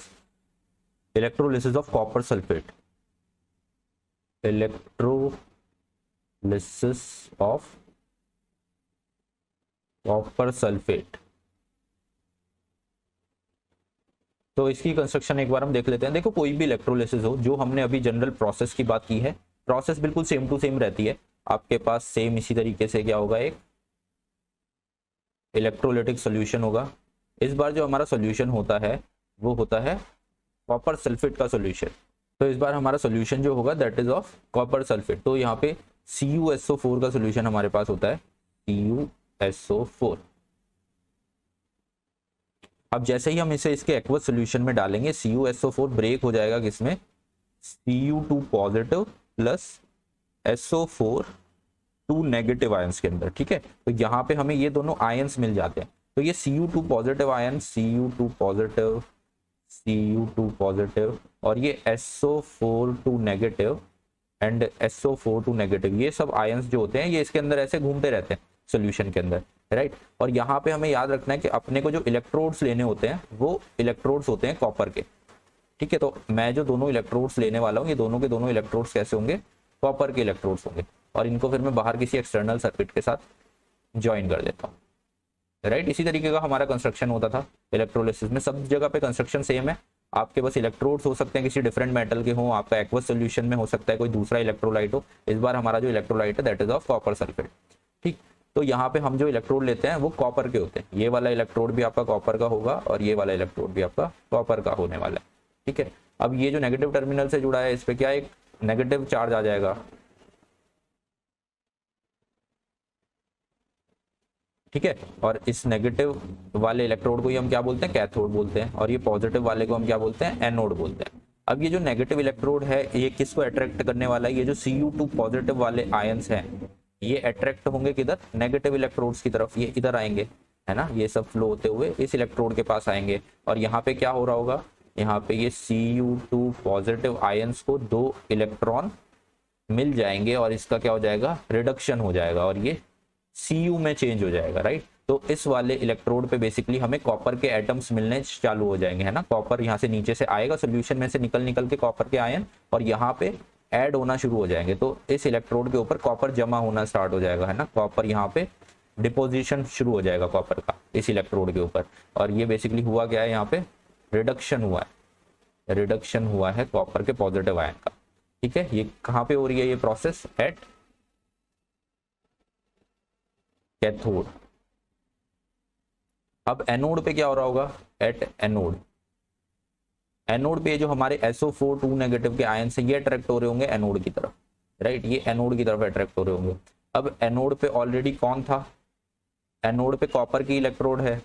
electrolysis of copper sulphate. Electrolysis of copper sulphate. तो इसकी कंस्ट्रक्शन एक बार हम देख लेते हैं। देखो कोई भी इलेक्ट्रोलिसिस हो, जो हमने अभी जनरल प्रोसेस की बात की है, प्रोसेस बिल्कुल सेम टू सेम रहती है। आपके पास सेम इसी तरीके से क्या होगा, एक इलेक्ट्रोलिटिक सॉल्यूशन होगा। इस बार जो हमारा सॉल्यूशन होता है वो होता है कॉपर सल्फेट का सॉल्यूशन। तो इस बार हमारा सॉल्यूशन जो होगा that is of copper sulphate. तो यहाँ पे CuSO4 का सॉल्यूशन हमारे पास होता है, CuSO4। अब जैसे ही हम इसे इसके एक्वस सॉल्यूशन में डालेंगे, CuSO4 ब्रेक हो जाएगा किसमें, Cu2 positive plus SO4 2 negative ions के अंदर, ठीक है। तो यहाँ पे हमें ये दोनों आयंस मिल जाते हैं। तो ये Cu2 positive ion, Cu2 positive Cu2 positive और ये SO4 negative and SO4 negative, ये सब आयंस जो होते हैं ये इसके अंदर ऐसे घूमते रहते हैं सोल्यूशन के अंदर, राइट। और यहाँ पे हमें याद रखना है कि अपने को जो इलेक्ट्रोड्स लेने होते हैं वो इलेक्ट्रोड्स होते हैं कॉपर के, ठीक है। तो मैं जो दोनों इलेक्ट्रोड्स लेने वाला हूँ ये दोनों के दोनों इलेक्ट्रोड्स कैसे होंगे, कॉपर के इलेक्ट्रोड्स होंगे, और इनको फिर मैं बाहर किसी एक्सटर्नल सर्किट के साथ ज्वाइन कर देता हूँ, राइट। इसी तरीके का हमारा कंस्ट्रक्शन होता था इलेक्ट्रोलिसिस में, सब जगह पे कंस्ट्रक्शन सेम है। आपके पास इलेक्ट्रोड्स हो सकते हैं किसी डिफरेंट मेटल के हो, आपका एक्वस सोल्यूशन में हो सकता है कोई दूसरा इलेक्ट्रोलाइट हो। इस बार हमारा जो इलेक्ट्रोलाइट है that is of copper sulphate, ठीक। तो यहाँ पे हम जो इलेक्ट्रोड लेते हैं वो कॉपर के होते हैं, ये वाला इलेक्ट्रोड भी आपका कॉपर का होगा और ये वाला इलेक्ट्रोड भी आपका कॉपर का होने वाला है, ठीक है। अब ये जो नेगेटिव टर्मिनल से जुड़ा है इस पे क्या एक नेगेटिव चार्ज आ जाएगा, ठीक है। और इस नेगेटिव वाले इलेक्ट्रोड को ही हम क्या बोलते हैं, कैथोड बोलते हैं, और ये पॉजिटिव वाले को हम क्या बोलते हैं, एनोड बोलते हैं। अब ये जो नेगेटिव इलेक्ट्रोड है ये किसको अट्रैक्ट करने वाला है, ये जो Cu2 पॉजिटिव वाले आयंस हैं ये अट्रैक्ट होंगे किधर, नेगेटिव इलेक्ट्रोड्स की तरफ, ये इधर आएंगे, है ना, ये सब फ्लो होते हुए इस इलेक्ट्रोड के पास आएंगे। और यहाँ पे क्या हो रहा होगा, यहाँ पे ये Cu2 पॉजिटिव आयंस को 2 इलेक्ट्रॉन मिल जाएंगे और इसका क्या हो जाएगा, रिडक्शन हो जाएगा और ये Cu में चेंज हो जाएगा, राइट। तो इस वाले इलेक्ट्रोड पे बेसिकली हमें कॉपर के एटम्स मिलने चालू हो जाएंगे, है ना। कॉपर यहाँ से नीचे से आएगा सोल्यूशन में से निकल के कॉपर के आयन, और यहाँ पे ऐड होना शुरू हो जाएंगे। तो इस इलेक्ट्रोड के ऊपर कॉपर जमा होना स्टार्ट हो जाएगा, है ना। कॉपर यहाँ पे डिपोजिशन शुरू हो जाएगा कॉपर का इस इलेक्ट्रोड के ऊपर, और ये बेसिकली हुआ क्या है, यहाँ पे रिडक्शन हुआ है, रिडक्शन हुआ है कॉपर के पॉजिटिव आयन का, ठीक है। ये कहाँ पे हो रही है ये प्रोसेस, एट कैथोड। अब एनोड पे क्या हो रहा होगा, एट एनोड, एनोड पे जो हमारे SO4 नेगेटिव के आयन से ये अट्रैक्ट हो रहे होंगे एनोड की तरफ, राइट, ये एनोड की तरफ अट्रैक्ट हो रहे होंगे। अब एनोड पे ऑलरेडी कौन था, एनोड पे कॉपर की इलेक्ट्रोड है,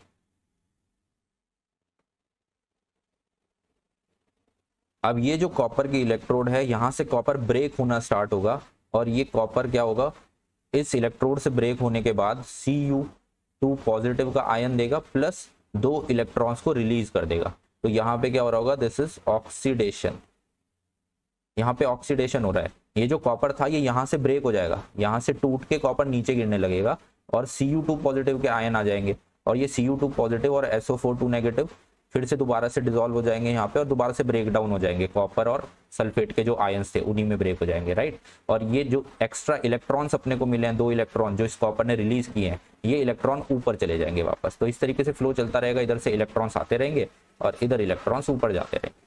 अब ये जो कॉपर की इलेक्ट्रोड है यहाँ से कॉपर ब्रेक होना स्टार्ट होगा, और ये कॉपर क्या होगा, इस इलेक्ट्रोड से ब्रेक होने के बाद Cu2 पॉजिटिव का आयन देगा प्लस 2 इलेक्ट्रॉन्स को रिलीज कर देगा। तो यहाँ पे क्या हो रहा होगा, दिस इज ऑक्सीडेशन, यहाँ पे ऑक्सीडेशन हो रहा है। ये जो कॉपर था ये यहाँ से ब्रेक हो जाएगा, यहाँ से टूट के कॉपर नीचे गिरने लगेगा और Cu2 पॉजिटिव के आयन आ जाएंगे, और ये Cu2 पॉजिटिव और SO4 नेगेटिव फिर से दोबारा से डिसॉल्व हो जाएंगे यहाँ पे और दोबारा से ब्रेक डाउन हो जाएंगे, कॉपर और सल्फेट के जो आयंस थे उन्हीं में ब्रेक हो जाएंगे, राइट। और ये जो एक्स्ट्रा इलेक्ट्रॉन्स अपने को मिले हैं 2 इलेक्ट्रॉन जो इस कॉपर ने रिलीज किए हैं, ये इलेक्ट्रॉन ऊपर चले जाएंगे वापस। तो इस तरीके से फ्लो चलता रहेगा, इधर से इलेक्ट्रॉन्स आते रहेंगे और इधर इलेक्ट्रॉन्स ऊपर जाते रहेंगे,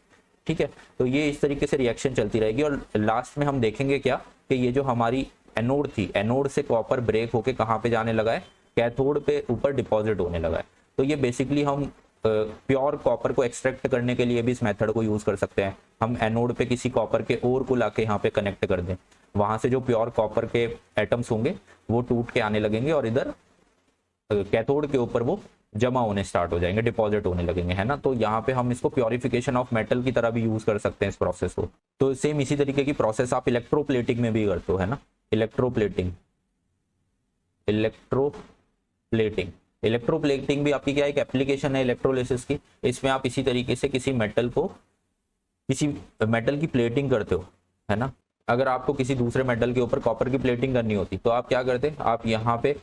ठीक है। तो ये इस तरीके से रिएक्शन चलती रहेगी, और लास्ट में हम देखेंगे क्या कि ये जो हमारी एनोड थी, एनोड से कॉपर ब्रेक होके कहाँ पे जाने लगा है, कैथोड पे ऊपर डिपॉजिट होने लगा है। तो ये बेसिकली हम प्योर कॉपर को एक्सट्रैक्ट करने के लिए भी इस मेथड को यूज कर सकते हैं। हम एनोड पे किसी कॉपर के ओर को लाके यहाँ पे कनेक्ट कर दें, वहां से जो प्योर कॉपर के एटम्स होंगे वो टूट के आने लगेंगे और इधर कैथोड के ऊपर वो जमा होने स्टार्ट हो जाएंगे, डिपॉजिट होने लगेंगे, है ना। तो यहाँ पे हम इसको प्योरिफिकेशन ऑफ मेटल की तरह भी यूज कर सकते हैं इस प्रोसेस को। तो सेम इसी तरीके की प्रोसेस आप इलेक्ट्रोप्लेटिंग में भी करते हो, है ना। इलेक्ट्रोप्लेटिंग, इलेक्ट्रोप्लेटिंग, इलेक्ट्रोप्लेटिंग भी आपकी क्या एक एप्लीकेशन है इलेक्ट्रोलिसिस की। इसमें आप इसी तरीके से किसी मेटल की प्लेटिंग करते हो, है ना। अगर आपको किसी दूसरे मेटल के ऊपर कॉपर की प्लेटिंग करनी होती तो आप क्या करते, आप यहाँ पे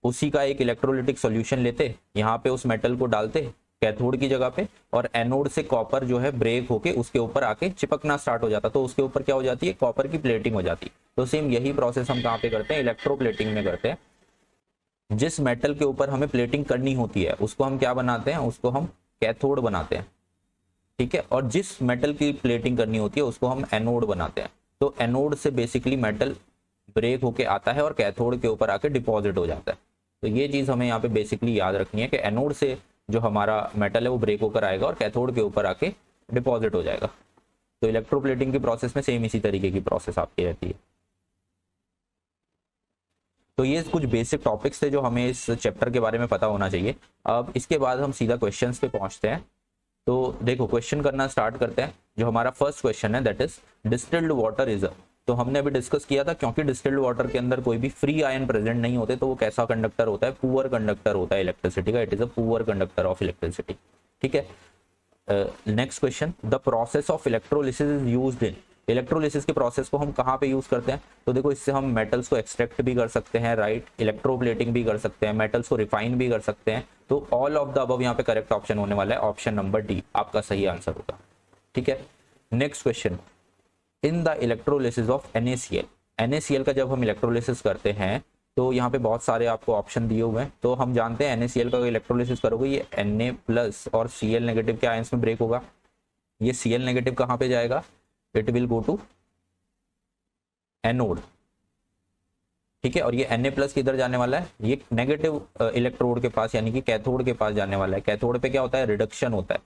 उसी का एक इलेक्ट्रोलिटिक सॉल्यूशन लेते, यहाँ पे उस मेटल को डालते कैथोड की जगह पे, और एनोड से कॉपर जो है ब्रेक होके उसके ऊपर आके चिपकना स्टार्ट हो जाता, तो उसके ऊपर क्या हो जाती है, कॉपर की प्लेटिंग हो जाती। तो सेम यही प्रोसेस हम कहाँ पे करते हैं, इलेक्ट्रोप्लेटिंग में करते हैं। जिस मेटल के ऊपर हमें प्लेटिंग करनी होती है उसको हम क्या बनाते हैं, उसको हम कैथोड बनाते हैं, ठीक है। और जिस मेटल की प्लेटिंग करनी होती है उसको हम एनोड बनाते हैं। तो एनोड से बेसिकली मेटल ब्रेक होके आता है और कैथोड के ऊपर आके डिपॉजिट हो जाता है। तो ये चीज हमें यहाँ पे बेसिकली याद रखनी है कि एनोड से जो हमारा मेटल है वो ब्रेक होकर आएगा और कैथोड के ऊपर आके डिपॉजिट हो जाएगा। तो इलेक्ट्रोप्लेटिंग की प्रोसेस में सेम इसी तरीके की प्रोसेस आपकी रहती है। तो ये कुछ बेसिक टॉपिक्स थे जो हमें इस चैप्टर के बारे में पता होना चाहिए। अब इसके बाद हम सीधा क्वेश्चंस पे पहुंचते हैं। तो देखो क्वेश्चन करना स्टार्ट करते हैं। जो हमारा फर्स्ट क्वेश्चन है that is distilled water is, तो हमने अभी डिस्कस किया था क्योंकि डिस्टिल्ड वाटर के अंदर कोई भी फ्री आयन प्रेजेंट नहीं होते तो वो कैसा कंडक्टर होता है, पुअर कंडक्टर होता है इलेक्ट्रिसिटी का, it is a poor conductor of electricity, ठीक है। Next question, the process of electrolysis is used in, electrolysis के प्रोसेस को हम कहाँ पे यूज करते हैं? तो देखो इससे हम मेटल्स को एक्सट्रैक्ट भी कर सकते हैं, राइट, इलेक्ट्रोप्लेटिंग भी कर सकते हैं, मेटल्स को रिफाइन भी कर सकते हैं। तो ऑल ऑफ द अबव यहाँ पे करेक्ट ऑप्शन होने वाला है, ऑप्शन नंबर डी आपका सही आंसर होगा। ठीक है, next question, in the electrolysis of NaCl, NaCl का जब हम इलेक्ट्रोलिसिस करते हैं तो यहाँ पे बहुत सारे आपको ऑप्शन दिए हुए हैं। तो हम जानते हैं NaCl का इलेक्ट्रोलिसिस करोगे ये Na+ और Cl नेगेटिव के आयंस में ब्रेक होगा। ये Cl नेगेटिव कहाँ पे जाएगा? It will go to anode. ठीक है, और ये Na+ किधर जाने वाला है? ये नेगेटिव इलेक्ट्रोड के पास यानी कि कैथोड के पास जाने वाला है। कैथोड पे क्या होता है? रिडक्शन होता है,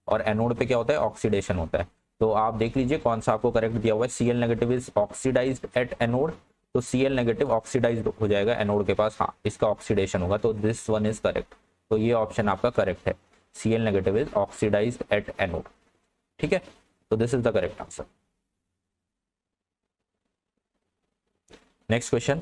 और एनोड पे क्या होता है? ऑक्सीडेशन होता है। तो आप देख लीजिए कौन सा आपको करेक्ट दिया हुआ है। Cl negative is oxidised at anode, तो Cl नेगेटिव ऑक्सीडाइज्ड हो जाएगा एनोड के पास, हाँ इसका ऑक्सीडेशन होगा, तो दिस वन इज करेक्ट। तो ये ऑप्शन आपका करेक्ट है, Cl negative is oxidised at anode. ठीक है, तो this is the correct answer. Next question,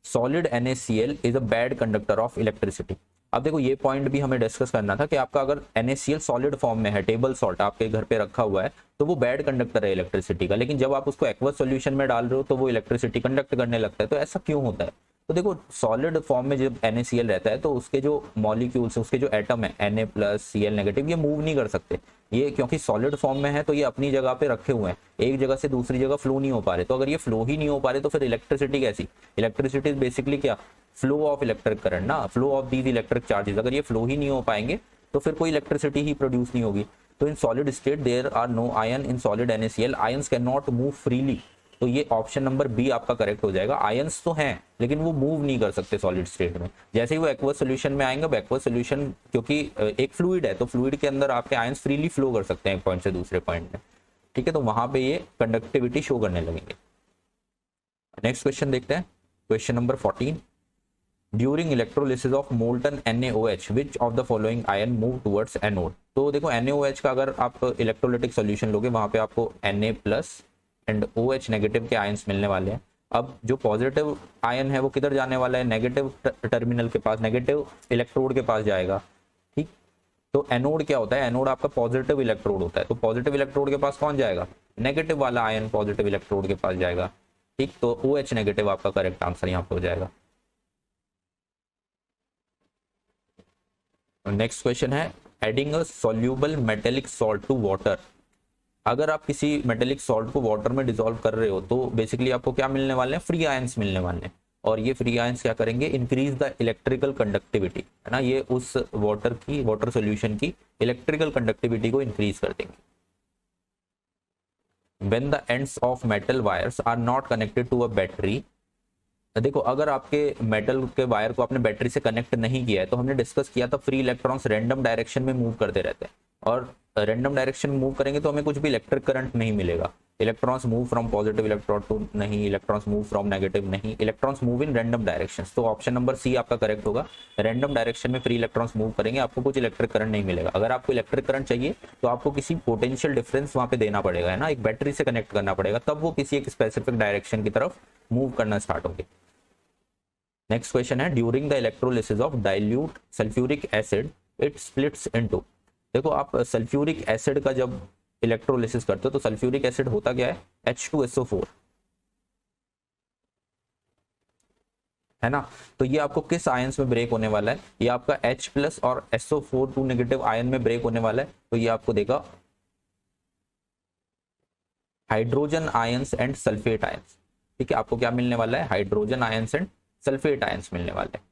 solid NaCl is a bad conductor of electricity. अब देखो ये पॉइंट भी हमें डिस्कस करना था कि आपका अगर NaCl सॉलिड फॉर्म में है, टेबल सॉल्ट आपके घर पे रखा हुआ है, तो वो बैड कंडक्टर है इलेक्ट्रिसिटी का, लेकिन जब आप उसको एक्वस सॉल्यूशन में डाल रहे हो तो वो इलेक्ट्रिसिटी कंडक्ट करने लगता है। तो ऐसा क्यों होता है? तो देखो सॉलिड फॉर्म में जब NaCl रहता है तो उसके जो मॉलिक्यूल्स, उसके जो एटम है Na+, Cl नेगेटिव, ये मूव नहीं कर सकते। ये क्योंकि सॉलिड फॉर्म में है तो ये अपनी जगह पे रखे हुए हैं, एक जगह से दूसरी जगह फ्लो नहीं हो पा रहे। तो अगर ये फ्लो ही नहीं हो पा रहे तो फिर इलेक्ट्रिसिटी कैसी? इलेक्ट्रिसिटी बेसिकली क्या? फ्लो ऑफ इलेक्ट्रिक करंट ना, flow of these electric charges. अगर ये फ्लो ही नहीं हो पाएंगे तो फिर कोई इलेक्ट्रिसिटी ही प्रोड्यूस नहीं होगी। तो in solid state there are no ion in solid NaCl, ions can not move freely. तो ये ऑप्शन नंबर बी आपका करेक्ट हो जाएगा। आयंस तो हैं लेकिन वो मूव नहीं कर सकते सॉलिड स्टेट में। जैसे ही वो एक्वस सॉल्यूशन में आएंगे, एक्वस सॉल्यूशन क्योंकि एक फ्लूइड है तो फ्लूइड के अंदर आपके आयंस फ्रीली फ्लो कर सकते हैं एक पॉइंट से दूसरे पॉइंट में। ठीक है, तो वहां पे ये कंडक्टिविटी शो करने लगेंगे। नेक्स्ट क्वेश्चन देखते हैं, question number 14, during electrolysis of molten NaOH which of the following ion move towards anode. तो देखो NaOH का अगर आप इलेक्ट्रोलिटिक सॉल्यूशन लोगे वहां पे आपको Na+ एंड OH नेगेटिव के आयंस मिलने वाले हैं। अब जो पॉजिटिव आयन है वो किधर जाने वाला है? नेगेटिव टर्मिनल के पास, नेगेटिव इलेक्ट्रोड के पास जाएगा। ठीक, तो एनोड क्या होता है? एनोड आपका पॉजिटिव इलेक्ट्रोड होता है, तो पॉजिटिव इलेक्ट्रोड के पास कौन जाएगा? नेगेटिव वाला आयन पॉजिटिव इलेक्ट्रोड के पास जाएगा। ठीक, तो OH नेगेटिव आपका करेक्ट आंसर यहाँ पे हो जाएगा। नेक्स्ट क्वेश्चन है, adding a soluble metallic salt to water. अगर आप किसी मेटेलिक सॉल्ट को वाटर में डिसॉल्व कर रहे हो तो बेसिकली आपको क्या मिलने वाले हैं? फ्री आयंस मिलने वाले हैं, और ये फ्री आयंस क्या करेंगे? इंक्रीज द इलेक्ट्रिकल कंडक्टिविटी, है ना, ये उस वाटर सॉल्यूशन की इलेक्ट्रिकल कंडक्टिविटी को इंक्रीज कर देंगे। When the ends of metal wires are not connected to a battery, देखो अगर आपके मेटल के वायर को आपने बैटरी से कनेक्ट नहीं किया है तो हमने डिस्कस किया था फ्री इलेक्ट्रॉन्स रैंडम डायरेक्शन में मूव करते रहते हैं, और रैंडम डायरेक्शन में मूव करेंगे तो हमें कुछ भी इलेक्ट्रिक करंट नहीं मिलेगा। Electrons move from positive electrode to नहीं, इलेक्ट्रॉन्स मूव फ्रॉम नेगेटिव नहीं, electrons move in random directions. तो ऑप्शन नंबर सी आपका करेक्ट होगा। रैंडम डायरेक्शन में फ्री इलेक्ट्रॉन्स मूव करेंगे, आपको कुछ इलेक्ट्रिक करंट नहीं मिलेगा। अगर आपको इलेक्ट्रिक करंट चाहिए तो आपको किसी पोटेंशियल डिफरेंस वहां पे देना पड़ेगा, है ना, एक बैटरी से कनेक्ट करना पड़ेगा, तब वो किसी एक स्पेसिफिक डायरेक्शन की तरफ मूव करना स्टार्ट होंगे। नेक्स्ट क्वेश्चन है, during the electrolysis of dilute sulphuric acid it splits into. देखो आप सल्फ्यूरिक एसिड का जब इलेक्ट्रोलिसिस करते हो तो सल्फ्यूरिक एसिड होता क्या है? H2SO4, है ना। तो ये आपको किस आयंस में ब्रेक होने वाला है? ये आपका H+ और SO4 2 नेगेटिव आयन में ब्रेक होने वाला है। तो ये आपको देगा hydrogen ions and sulphate ions. ठीक है, आपको क्या मिलने वाला है? Hydrogen ions and sulphate ions मिलने वाले हैं।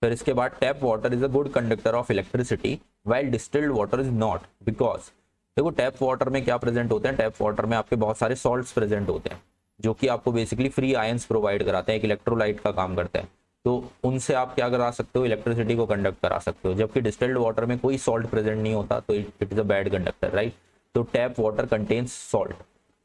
फिर इसके बाद tap water is a good conductor of electricity while distilled water is not, because देखो टैप वाटर में क्या प्रेजेंट होते हैं? टैप वाटर में आपके बहुत सारे सॉल्ट्स प्रेजेंट होते हैं जो कि आपको बेसिकली फ्री आयंस प्रोवाइड कराते हैं, एक इलेक्ट्रोलाइट का काम करते हैं। तो उनसे आप क्या करा सकते हो? इलेक्ट्रिसिटी को कंडक्ट करा सकते हो। जबकि डिस्टिल्ड वाटर में कोई सॉल्ट प्रेजेंट नहीं होता तो it is a bad conductor, right. तो टैप वाटर कंटेन्स सॉल्ट,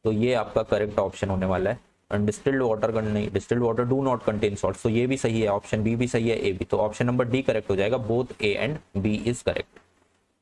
तो ये आपका करेक्ट ऑप्शन होने वाला है। एंड डिस्टिल्ड वाटर नहीं, distilled water do not contain salt, तो ये भी सही है, ऑप्शन बी भी सही है, ए भी। तो ऑप्शन नंबर डी करेक्ट हो जाएगा, both A and B is correct.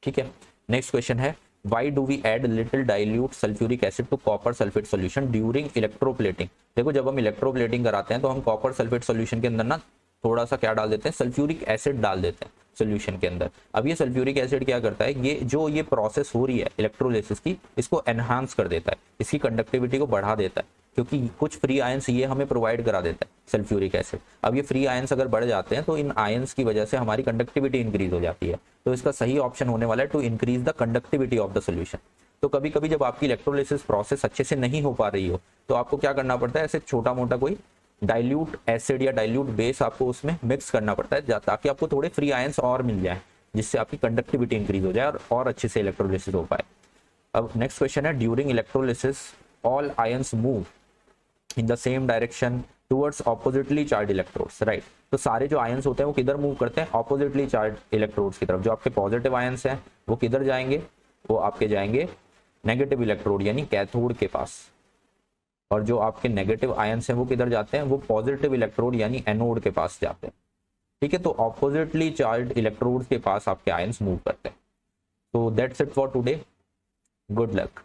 ठीक है, नेक्स्ट क्वेश्चन है, why do we add little dilute sulphuric acid to copper sulphate solution during electroplating. देखो जब हम इलेक्ट्रोप्लेटिंग कराते हैं तो हम कॉपर सल्फेट सॉल्यूशन के अंदर ना थोड़ा सा क्या डाल देते हैं, सल्फ्यूरिक एसिड डाल देते हैं सोल्यूशन के अंदर। अब ये सल्फ्यूरिक एसिड क्या करता है, ये प्रोसेस हो रही है इलेक्ट्रोलिसिस की, इसको एनहांस कर देता है, इसकी कंडक्टिविटी को बढ़ा देता है, क्योंकि कुछ फ्री आयंस ये हमें प्रोवाइड करा देता है सल्फ्यूरिक एसिड। अब ये फ्री आयंस अगर बढ़ जाते हैं तो इन आयंस की वजह से हमारी कंडक्टिविटी इंक्रीज हो जाती है। तो इसका सही ऑप्शन होने वाला है to increase the conductivity of the solution. तो कभी कभी जब आपकी इलेक्ट्रोलिसिस प्रोसेस अच्छे से नहीं हो पा रही हो तो आपको क्या करना पड़ता है, ऐसे छोटा मोटा कोई डाइल्यूट एसिड या डाइल्यूट बेस आपको उसमें मिक्स करना पड़ता है, ताकि आपको थोड़े फ्री आयंस और मिल जाए, जिससे आपकी कंडक्टिविटी इंक्रीज हो जाए और अच्छे से इलेक्ट्रोलिसिस हो पाए। अब नेक्स्ट क्वेश्चन है, during electrolysis all ions move in the same direction towards oppositely charge electrodes, right. तो सारे जो आयंस होते हैं वो किधर मूव करते हैं, ऑपोजिटली चार्ज इलेक्ट्रोड्स की तरफ। जो आपके पॉजिटिव आयंस हैं वो किधर जाएंगे, वो आपके जाएंगे नेगेटिव इलेक्ट्रोड यानी कैथोड के पास, और जो आपके नेगेटिव आयंस हैं वो किधर जाते हैं, वो पॉजिटिव इलेक्ट्रोड यानी एनोड के पास जाते हैं। ठीक है, तो ऑपोजिटली चार्ज इलेक्ट्रोड्स के पास आपके आयंस मूव करते हैं। तो that's it for today, good luck.